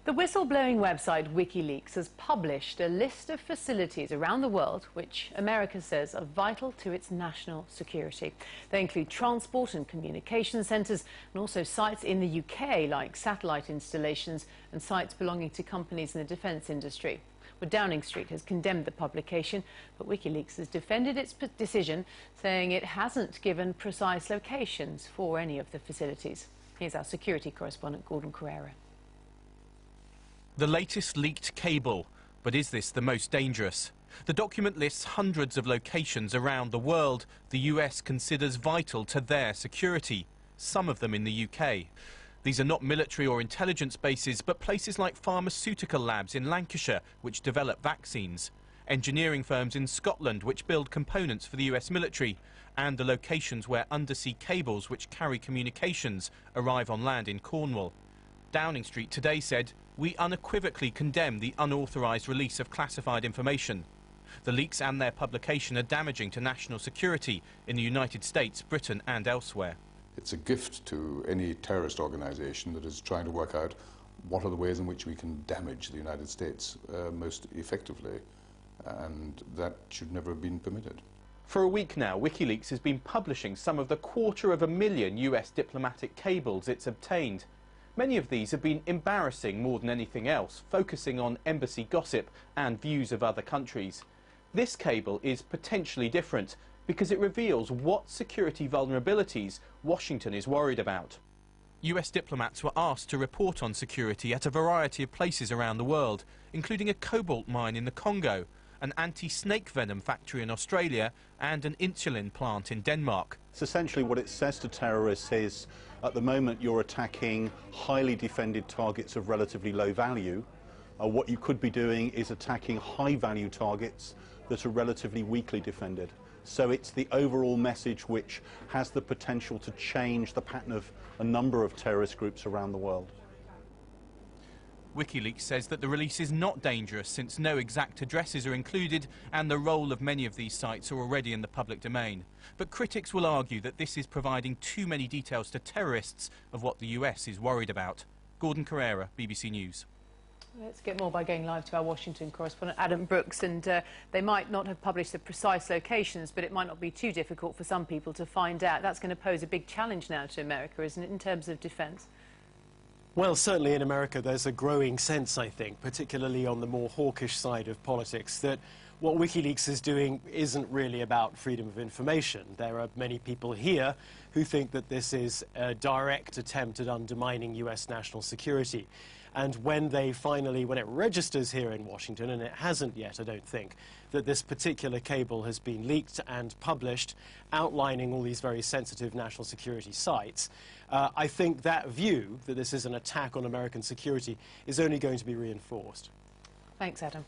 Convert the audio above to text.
The whistleblowing website Wikileaks has published a list of facilities around the world which America says are vital to its national security. They include transport and communication centres and also sites in the UK like satellite installations and sites belonging to companies in the defence industry. Well, Downing Street has condemned the publication, but Wikileaks has defended its decision, saying it hasn't given precise locations for any of the facilities. Here's our security correspondent, Gordon Carrera. The latest leaked cable, but is this the most dangerous? The document lists hundreds of locations around the world the US considers vital to their security, some of them in the UK. These are not military or intelligence bases, but places like pharmaceutical labs in Lancashire, which develop vaccines, engineering firms in Scotland, which build components for the US military, and the locations where undersea cables which carry communications arrive on land in Cornwall. Downing Street today said, "We unequivocally condemn the unauthorised release of classified information. The leaks and their publication are damaging to national security in the United States, Britain and elsewhere." It's a gift to any terrorist organisation that is trying to work out what are the ways in which we can damage the United States most effectively, and that should never have been permitted. For a week now, Wikileaks has been publishing some of the 250,000 US diplomatic cables it's obtained. Many of these have been embarrassing more than anything else, focusing on embassy gossip and views of other countries. This cable is potentially different because it reveals what security vulnerabilities Washington is worried about. US diplomats were asked to report on security at a variety of places around the world, including a cobalt mine in the Congo, an anti-snake venom factory in Australia and an insulin plant in Denmark. So essentially what it says to terrorists is, at the moment you're attacking highly defended targets of relatively low value. What you could be doing is attacking high-value targets that are relatively weakly defended. So it's the overall message which has the potential to change the pattern of a number of terrorist groups around the world. Wikileaks says that the release is not dangerous since no exact addresses are included and the role of many of these sites are already in the public domain. But critics will argue that this is providing too many details to terrorists of what the US is worried about. Gordon Carrera, BBC News. Let's get more by going live to our Washington correspondent, Adam Brooks. And they might not have published the precise locations, but it might not be too difficult for some people to find out. That's going to pose a big challenge now to America, isn't it, in terms of defence? Well, certainly in America there's a growing sense, I think, particularly on the more hawkish side of politics, that what Wikileaks is doing isn't really about freedom of information. There are many people here who think that this is a direct attempt at undermining US national security. And when it registers here in Washington, and it hasn't yet, I don't think, that this particular cable has been leaked and published, outlining all these very sensitive national security sites, I think that view, that this is an attack on American security, is only going to be reinforced. Thanks, Adam.